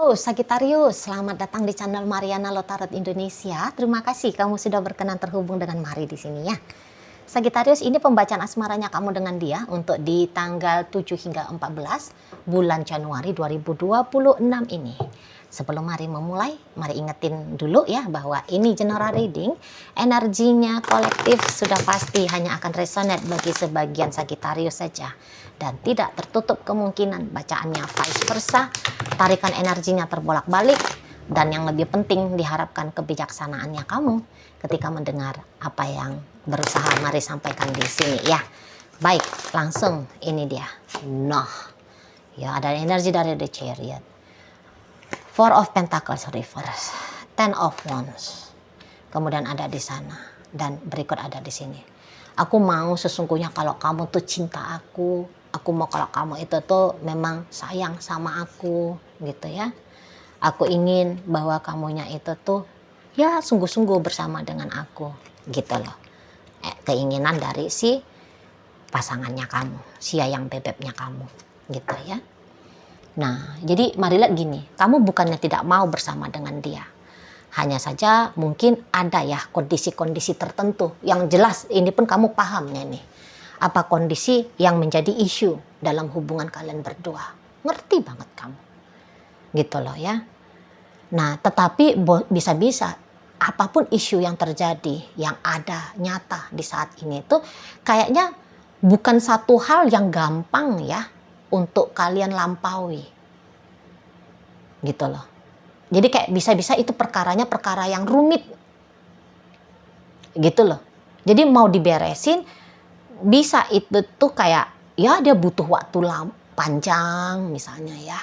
Halo Sagittarius, selamat datang di channel Mariana Lotarot Indonesia. Terima kasih kamu sudah berkenan terhubung dengan Mari di sini ya. Sagittarius, ini pembacaan asmaranya kamu dengan dia untuk di tanggal 7 hingga 14 bulan Januari 2026 ini. Sebelum Mari memulai, Mari ingetin dulu ya bahwa ini general reading, energinya kolektif sudah pasti hanya akan resonate bagi sebagian Sagittarius saja. Dan tidak tertutup kemungkinan bacaannya vice versa, tarikan energinya terbolak-balik, dan yang lebih penting diharapkan kebijaksanaannya kamu ketika mendengar apa yang berusaha Mari sampaikan di sini ya. Baik, langsung ini dia. Nah, ya ada energi dari The Chariot, Four of Pentacles reverse, Ten of Wands, kemudian ada di sana, dan berikut ada di sini. Aku mau sesungguhnya kalau kamu tuh cinta aku mau kalau kamu itu tuh memang sayang sama aku gitu ya. Aku ingin bahwa kamunya itu tuh ya sungguh-sungguh bersama dengan aku gitu loh. Keinginan dari si pasangannya kamu, si ayang bebeknya kamu gitu ya. Nah, jadi Mari lihat gini, kamu bukannya tidak mau bersama dengan dia. Hanya saja mungkin ada ya kondisi-kondisi tertentu yang jelas ini pun kamu pahamnya nih. Apa kondisi yang menjadi isu dalam hubungan kalian berdua. Ngerti banget kamu. Gitu loh ya. Nah, tetapi bisa-bisa apapun isu yang terjadi, yang ada nyata di saat ini itu kayaknya bukan satu hal yang gampang ya untuk kalian lampaui. Gitu loh. Jadi kayak bisa-bisa itu perkaranya perkara yang rumit. Gitu loh. Jadi mau diberesin bisa itu tuh kayak ya dia butuh waktu panjang misalnya ya.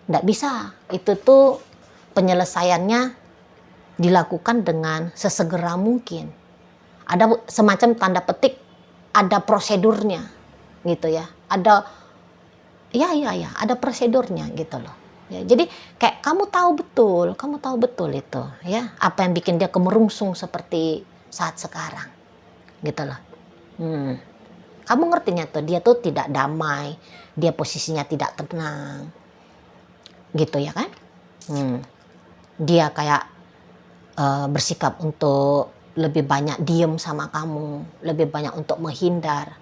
Nggak bisa. Itu tuh penyelesaiannya dilakukan dengan sesegera mungkin. Ada semacam tanda petik, ada prosedurnya gitu ya. Ada ada prosedurnya gitu loh. Ya, jadi kayak kamu tahu betul itu ya apa yang bikin dia kemerungsung seperti saat sekarang gitu loh. Kamu ngertinya tuh dia tuh tidak damai, dia posisinya tidak tenang gitu ya kan. Dia kayak bersikap untuk lebih banyak diem sama kamu, lebih banyak untuk menghindar.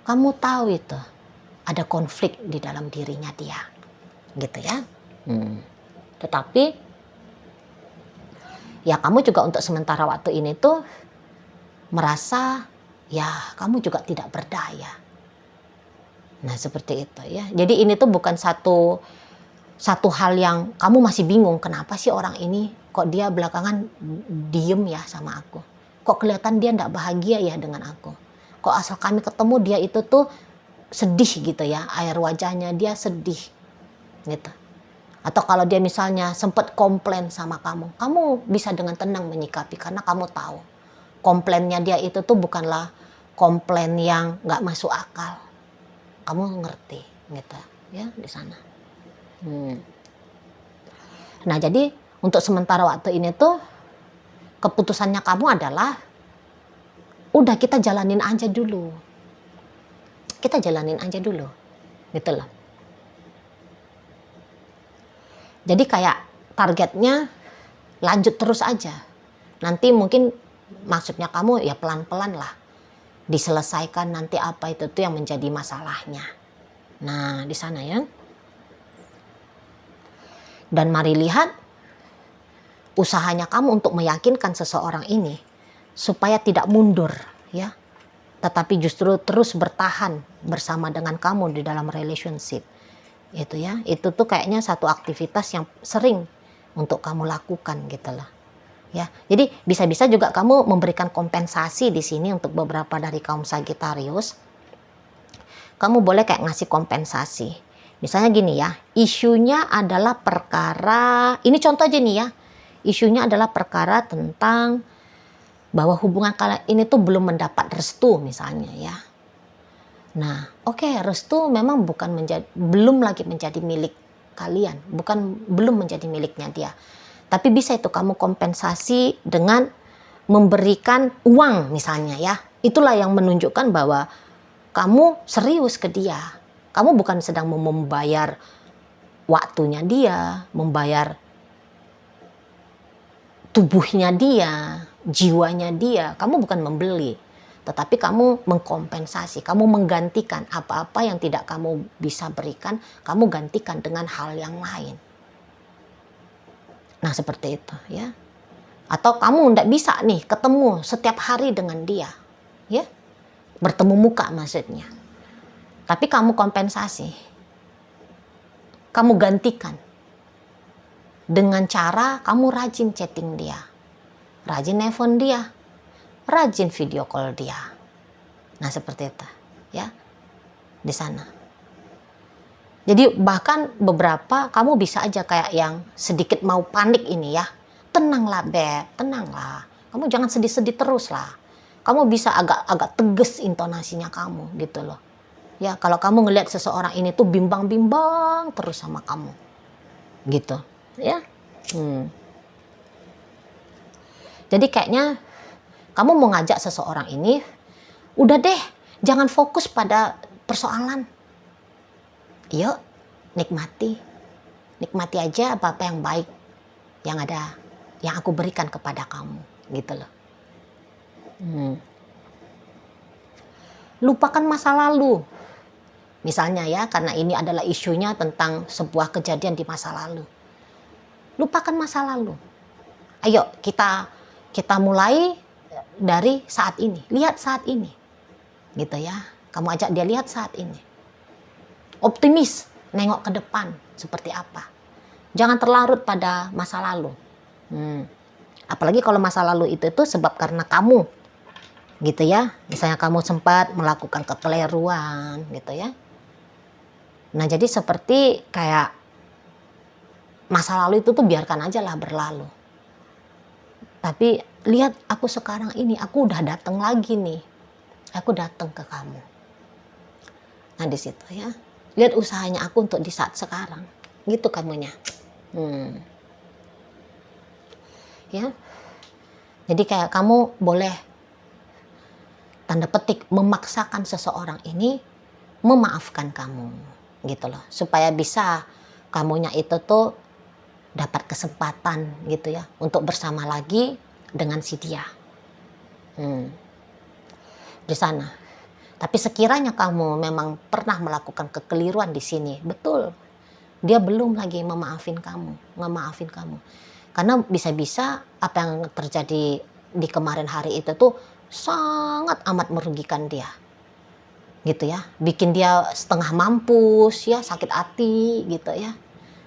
Kamu tahu itu ada konflik di dalam dirinya dia gitu ya. Tetapi ya kamu juga untuk sementara waktu ini tuh merasa ya kamu juga tidak berdaya. Nah seperti itu ya. Jadi ini tuh bukan satu hal yang kamu masih bingung, kenapa sih orang ini kok dia belakangan diem ya sama aku, kok kelihatan dia tidak bahagia ya dengan aku, kok asal kami ketemu dia itu tuh sedih gitu ya, air wajahnya dia sedih gitu. Atau kalau dia misalnya sempat komplain sama kamu bisa dengan tenang menyikapi karena kamu tahu komplainnya dia itu tuh bukanlah komplain yang nggak masuk akal. Kamu ngerti gitu ya di sana. Nah jadi untuk sementara waktu ini tuh keputusannya kamu adalah udah kita jalanin aja dulu. Kita jalanin aja dulu gitu loh. Jadi kayak targetnya lanjut terus aja. Nanti mungkin maksudnya kamu ya pelan-pelan lah. Diselesaikan nanti apa itu tuh yang menjadi masalahnya. Nah di sana ya. Dan Mari lihat usahanya kamu untuk meyakinkan seseorang ini supaya tidak mundur ya. Tetapi justru terus bertahan bersama dengan kamu di dalam relationship. Itu ya, itu tuh kayaknya satu aktivitas yang sering untuk kamu lakukan gitu loh. Ya, jadi bisa-bisa juga kamu memberikan kompensasi di sini untuk beberapa dari kaum Sagittarius. Kamu boleh kayak ngasih kompensasi. Misalnya gini ya, isunya adalah perkara, ini contoh aja nih ya. Isunya adalah perkara tentang bahwa hubungan kalian ini tuh belum mendapat restu misalnya ya. Nah, oke, restu memang belum lagi menjadi milik kalian, belum menjadi miliknya dia. Tapi bisa itu kamu kompensasi dengan memberikan uang misalnya ya. Itulah yang menunjukkan bahwa kamu serius ke dia. Kamu bukan sedang membayar waktunya dia, membayar tubuhnya dia, jiwanya dia. Kamu bukan membeli, tetapi kamu mengkompensasi, kamu menggantikan apa-apa yang tidak kamu bisa berikan, kamu gantikan dengan hal yang lain. Nah, seperti itu ya. Atau kamu tidak bisa nih ketemu setiap hari dengan dia, ya, bertemu muka maksudnya. Tapi kamu kompensasi, kamu gantikan dengan cara kamu rajin chatting dia, rajin nelfon dia, rajin video call dia. Nah, seperti itu ya, di sana. Jadi bahkan beberapa kamu bisa aja kayak yang sedikit mau panik ini ya. Tenanglah Beb, tenanglah. Kamu jangan sedih-sedih terus lah. Kamu bisa agak tegas intonasinya kamu gitu loh. Ya, kalau kamu ngelihat seseorang ini tuh bimbang-bimbang terus sama kamu. Gitu, ya. Jadi kayaknya kamu mau ngajak seseorang ini, udah deh, jangan fokus pada persoalan. Yuk, nikmati aja apa-apa yang baik yang ada, yang aku berikan kepada kamu, gitu loh. Lupakan masa lalu, misalnya ya, karena ini adalah isunya tentang sebuah kejadian di masa lalu. Lupakan masa lalu. Ayo kita mulai dari saat ini, lihat saat ini, gitu ya. Kamu ajak dia lihat saat ini. Optimis, nengok ke depan seperti apa. Jangan terlarut pada masa lalu. Apalagi kalau masa lalu itu sebab karena kamu, gitu ya. Misalnya kamu sempat melakukan kekeliruan, gitu ya. Nah, jadi seperti kayak masa lalu itu tuh biarkan aja lah berlalu. Tapi lihat aku sekarang ini, aku udah datang lagi nih. Aku datang ke kamu. Nah, di situ ya. Lihat usahanya aku untuk di saat sekarang. Gitu kamunya. Ya. Jadi kayak kamu boleh tanda petik memaksakan seseorang ini memaafkan kamu. Gitu loh. Supaya bisa kamunya itu tuh dapat kesempatan gitu ya. Untuk bersama lagi dengan si dia. Di sana. Tapi sekiranya kamu memang pernah melakukan kekeliruan di sini, betul, dia belum lagi ngemaafin kamu. Karena bisa-bisa apa yang terjadi di kemarin hari itu tuh sangat amat merugikan dia. Gitu ya, bikin dia setengah mampus ya, sakit hati gitu ya.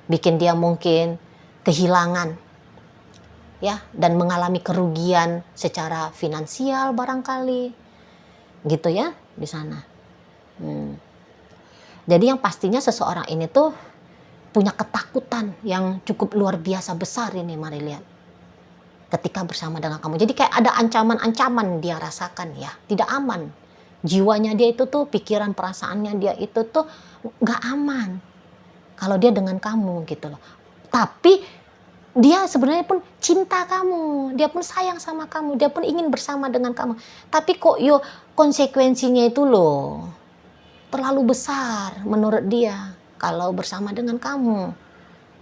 Bikin dia mungkin kehilangan ya, dan mengalami kerugian secara finansial barangkali. Gitu ya. Di sana. Jadi yang pastinya seseorang ini tuh punya ketakutan yang cukup luar biasa besar ini, mari lihat. Ketika bersama dengan kamu. Jadi kayak ada ancaman-ancaman dia rasakan ya, tidak aman. Jiwanya dia itu tuh, pikiran perasaannya dia itu tuh gak aman kalau dia dengan kamu gitu loh. Tapi dia sebenarnya pun cinta kamu, dia pun sayang sama kamu, dia pun ingin bersama dengan kamu. Tapi kok konsekuensinya itu loh terlalu besar menurut dia kalau bersama dengan kamu.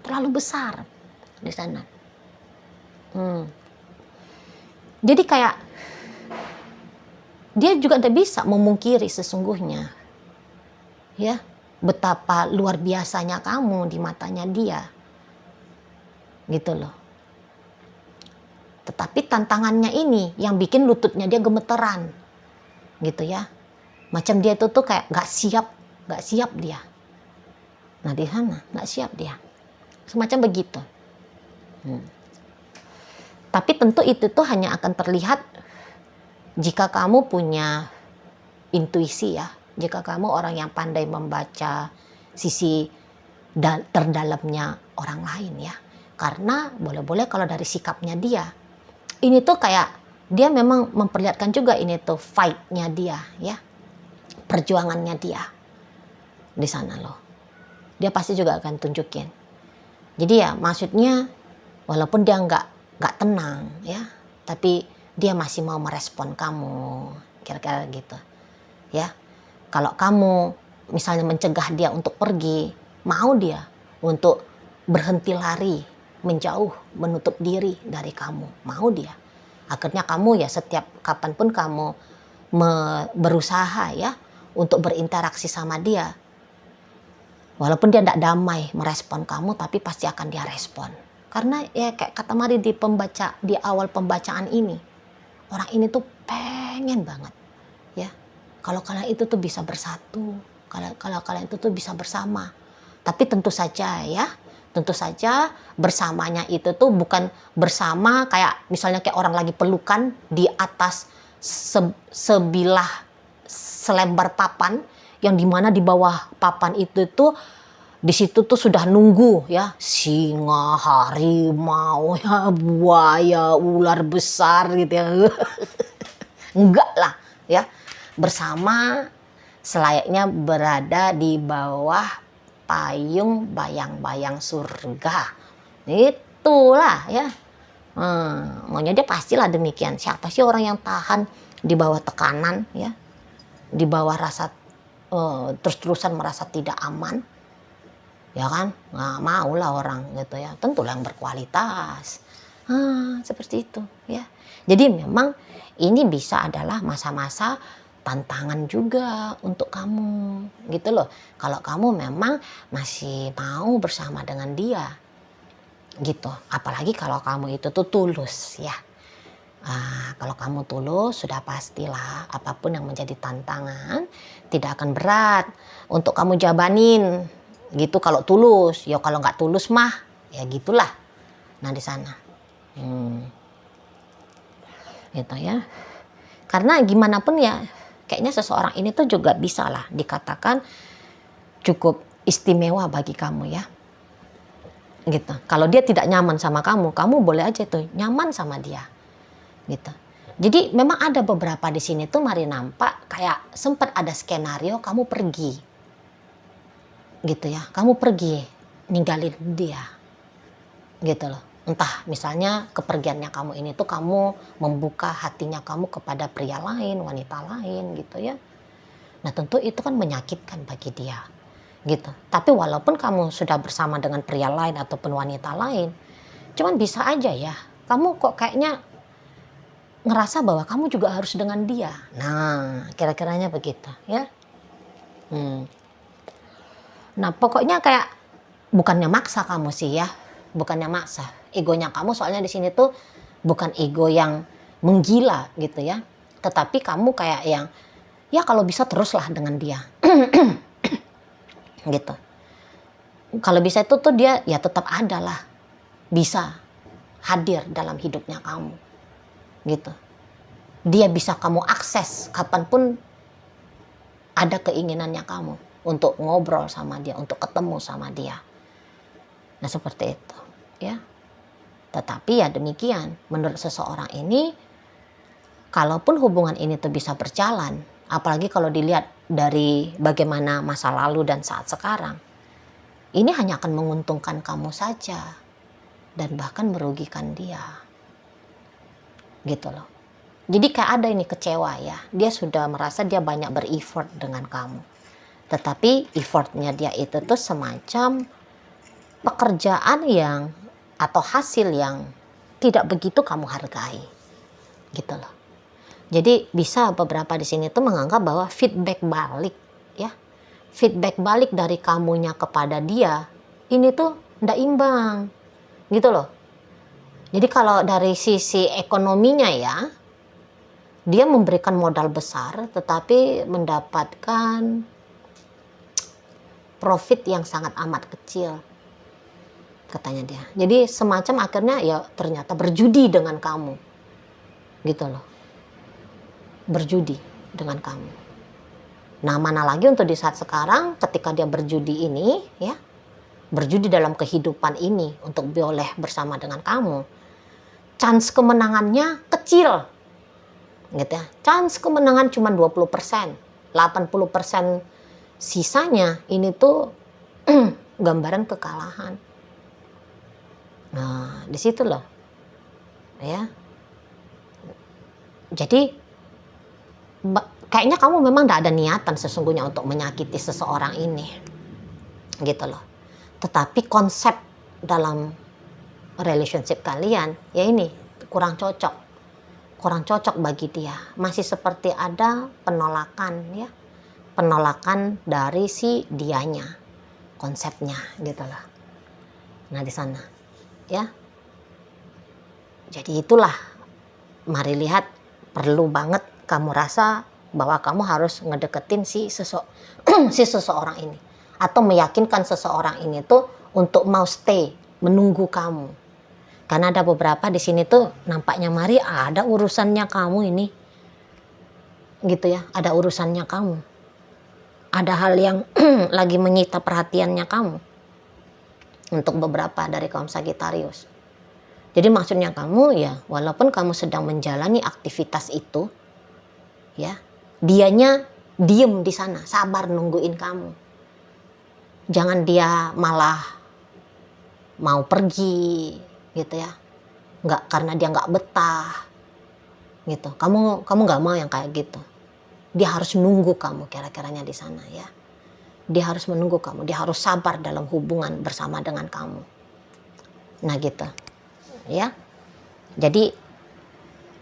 Terlalu besar di sana. Jadi kayak dia juga tidak bisa memungkiri sesungguhnya ya betapa luar biasanya kamu di matanya dia. Gitu loh. Tetapi tantangannya ini yang bikin lututnya dia gemeteran. Gitu ya. Macam dia itu tuh kayak gak siap dia. Nah, di sana gak siap dia. Semacam begitu. Tapi tentu itu tuh hanya akan terlihat jika kamu punya intuisi ya. Jika kamu orang yang pandai membaca sisi terdalamnya orang lain ya. Karena boleh-boleh kalau dari sikapnya dia, ini tuh kayak dia memang memperlihatkan juga ini tuh fight-nya dia ya, perjuangannya dia di sana loh. Dia pasti juga akan tunjukin. Jadi ya maksudnya walaupun dia nggak tenang ya, tapi dia masih mau merespon kamu, kira-kira gitu ya. Kalau kamu misalnya mencegah dia untuk pergi, mau dia, untuk berhenti lari, menjauh, menutup diri dari kamu. Mau dia. Akhirnya kamu ya setiap kapanpun kamu berusaha ya untuk berinteraksi sama dia. Walaupun dia tidak damai merespon kamu, tapi pasti akan dia respon. Karena ya kayak kata Mari di awal pembacaan ini, orang ini tuh pengen banget ya kalau kalian itu tuh bisa bersatu, kalau kalian itu tuh bisa bersama. Tapi tentu saja bersamanya itu tuh bukan bersama kayak misalnya kayak orang lagi pelukan di atas selembar papan, yang dimana di bawah papan itu tuh di situ tuh sudah nunggu ya singa, harimau, ya buaya, ular besar gitu ya. Enggak lah ya, bersama selayaknya berada di bawah payung bayang-bayang surga. Itulah ya. Maunya dia pastilah demikian. Siapa sih orang yang tahan di bawah tekanan ya, di bawah rasa terus-terusan merasa tidak aman, ya kan? Nggak mau lah orang gitu ya. Tentulah yang berkualitas. Seperti itu ya. Jadi memang ini bisa adalah masa-masa tantangan juga untuk kamu gitu loh. Kalau kamu memang masih mau bersama dengan dia gitu. Apalagi kalau kamu itu tuh tulus ya. Kalau kamu tulus sudah pastilah apapun yang menjadi tantangan tidak akan berat untuk kamu jabanin gitu kalau tulus. Ya kalau nggak tulus mah ya gitulah. Nah di sana gitu ya. Karena gimana pun ya kayaknya seseorang ini tuh juga bisa lah dikatakan cukup istimewa bagi kamu ya gitu. Kalau dia tidak nyaman sama kamu, kamu boleh aja tuh nyaman sama dia gitu. Jadi memang ada beberapa di sini tuh Mari nampak kayak sempat ada skenario kamu pergi gitu ya, kamu pergi ninggalin dia gitu loh. Entah misalnya kepergiannya kamu ini tuh kamu membuka hatinya kamu kepada pria lain, wanita lain gitu ya. Nah tentu itu kan menyakitkan bagi dia gitu. Tapi walaupun kamu sudah bersama dengan pria lain ataupun wanita lain, cuman bisa aja ya kamu kok kayaknya ngerasa bahwa kamu juga harus dengan dia. Nah kira-kiranya begitu ya. Nah pokoknya kayak bukannya maksa kamu sih ya, bukannya maksa. Egonya kamu soalnya di sini tuh bukan ego yang menggila gitu ya, tetapi kamu kayak yang ya kalau bisa teruslah dengan dia gitu. Kalau bisa itu tuh dia ya tetap ada lah, bisa hadir dalam hidupnya kamu gitu. Dia bisa kamu akses kapanpun ada keinginannya kamu untuk ngobrol sama dia, untuk ketemu sama dia. Nah seperti itu ya. Tetapi ya demikian, menurut seseorang ini, kalaupun hubungan ini tuh bisa berjalan, apalagi kalau dilihat dari bagaimana masa lalu dan saat sekarang, ini hanya akan menguntungkan kamu saja dan bahkan merugikan dia. Gitu loh. Jadi kayak ada ini kecewa ya, dia sudah merasa dia banyak ber-effort dengan kamu. Tetapi effortnya dia itu tuh semacam pekerjaan yang atau hasil yang tidak begitu kamu hargai gitu loh. Jadi bisa beberapa di sini tuh menganggap bahwa feedback balik ya, feedback balik dari kamunya kepada dia ini tuh ndak imbang gitu loh. Jadi kalau dari sisi ekonominya ya, dia memberikan modal besar tetapi mendapatkan profit yang sangat amat kecil katanya dia. Jadi semacam akhirnya ya ternyata berjudi dengan kamu gitu loh, berjudi dengan kamu. Nah mana lagi untuk di saat sekarang ketika dia berjudi ini ya, berjudi dalam kehidupan ini untuk boleh bersama dengan kamu, chance kemenangannya kecil gitu ya. Chance kemenangan cuma 20%, 80% sisanya ini tuh gambaran kekalahan. Nah, di situ loh. Ya. Jadi kayaknya kamu memang tidak ada niatan sesungguhnya untuk menyakiti seseorang ini. Gitu loh. Tetapi konsep dalam relationship kalian ya ini kurang cocok bagi dia. Masih seperti ada penolakan ya, penolakan dari si dianya, konsepnya gitu lah. Nah di sana ya, jadi itulah, mari lihat, perlu banget kamu rasa bahwa kamu harus ngedeketin si seseorang ini, atau meyakinkan seseorang ini tuh untuk mau stay, menunggu kamu. Karena ada beberapa di sini tuh nampaknya Mari ada urusannya kamu ini, gitu ya, ada urusannya kamu, ada hal yang lagi menyita perhatiannya kamu untuk beberapa dari kaum Sagittarius. Jadi maksudnya kamu ya, walaupun kamu sedang menjalani aktivitas itu, ya, dianya diem di sana, sabar nungguin kamu. Jangan dia malah mau pergi, gitu ya, nggak, karena dia nggak betah, gitu. Kamu nggak mau yang kayak gitu. Dia harus nunggu kamu kira-kiranya di sana ya. Dia harus menunggu kamu, dia harus sabar dalam hubungan bersama dengan kamu. Nah gitu. Ya, jadi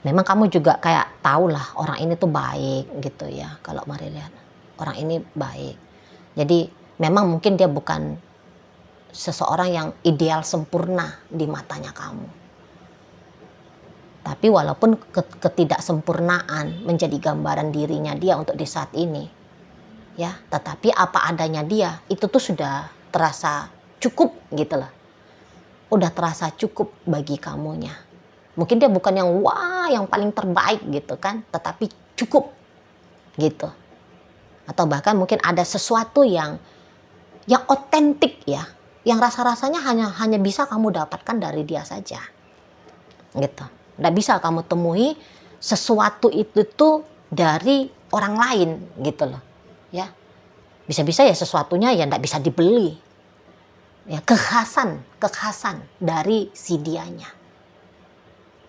memang kamu juga kayak tahu lah orang ini tuh baik gitu ya. Kalau Mari lihat orang ini baik, jadi memang mungkin dia bukan seseorang yang ideal sempurna di matanya kamu, tapi walaupun ketidaksempurnaan menjadi gambaran dirinya dia untuk di saat ini ya, tetapi apa adanya dia itu tuh sudah terasa cukup gitu loh. Udah terasa cukup bagi kamunya. Mungkin dia bukan yang wah, yang paling terbaik gitu kan, tetapi cukup gitu. Atau bahkan mungkin ada sesuatu yang otentik ya, yang rasa-rasanya hanya bisa kamu dapatkan dari dia saja. Gitu. Nggak bisa kamu temui sesuatu itu tuh dari orang lain gitu loh. Ya. Bisa-bisa ya sesuatunya ya nggak bisa dibeli. Ya, kekhasan dari si dianya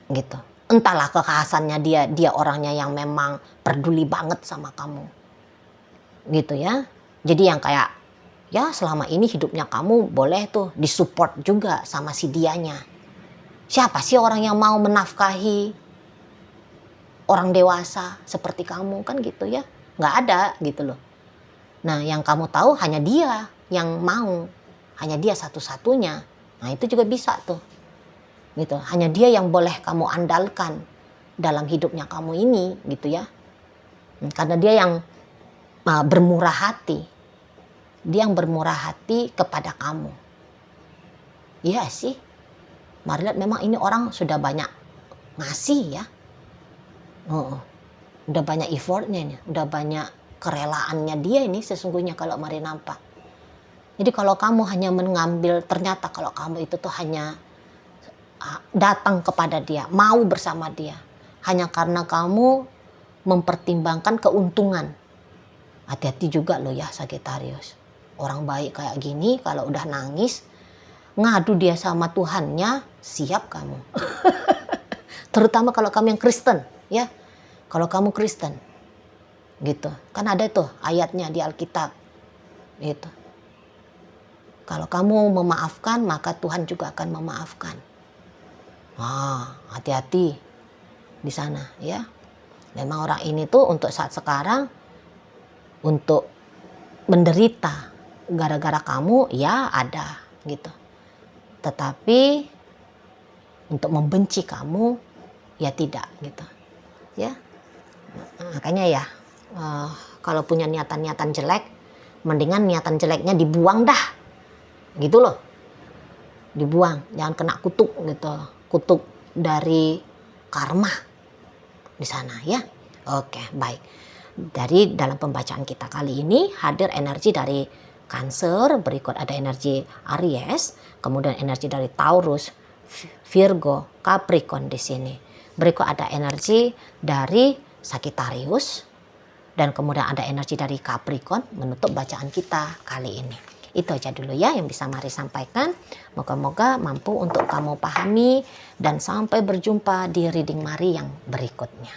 gitu. Entahlah kekhasannya dia orangnya yang memang peduli banget sama kamu gitu ya. Jadi yang kayak ya selama ini hidupnya kamu boleh tuh disupport juga sama si dianya. Siapa sih orang yang mau menafkahi orang dewasa seperti kamu kan gitu ya, nggak ada gitu loh. Nah yang kamu tahu hanya dia yang mau, hanya dia satu-satunya. Nah itu juga bisa tuh gitu, hanya dia yang boleh kamu andalkan dalam hidupnya kamu ini gitu ya, karena dia yang bermurah hati, dia yang bermurah hati kepada kamu. Iya sih, Mari lihat memang ini orang sudah banyak ngasih ya, udah banyak effortnya ini, udah banyak kerelaannya dia ini sesungguhnya kalau Mari nampak. Jadi kalau kamu hanya mengambil, ternyata kalau kamu itu tuh hanya datang kepada dia, mau bersama dia, hanya karena kamu mempertimbangkan keuntungan. Hati-hati juga loh ya Sagittarius. Orang baik kayak gini kalau udah nangis, ngadu dia sama Tuhannya, siap kamu. Terutama kalau kamu yang Kristen ya. Kalau kamu Kristen gitu. Kan ada tuh ayatnya di Alkitab gitu. Kalau kamu memaafkan, maka Tuhan juga akan memaafkan. Hati-hati di sana ya. Memang orang ini tuh untuk saat sekarang untuk menderita gara-gara kamu ya ada gitu. Tetapi untuk membenci kamu ya tidak gitu. Ya. Makanya ya kalau punya niatan-niatan jelek, mendingan niatan jeleknya dibuang dah. Gitu loh, dibuang, jangan kena kutuk gitu, kutuk dari karma di sana ya. Oke, baik. Dari dalam pembacaan kita kali ini hadir energi dari Cancer, berikut ada energi Aries, kemudian energi dari Taurus, Virgo, Capricorn di sini. Berikut ada energi dari Sagittarius dan kemudian ada energi dari Capricorn menutup bacaan kita kali ini. Itu aja dulu ya yang bisa Mari sampaikan. Moga-moga mampu untuk kamu pahami dan sampai berjumpa di reading Mari yang berikutnya.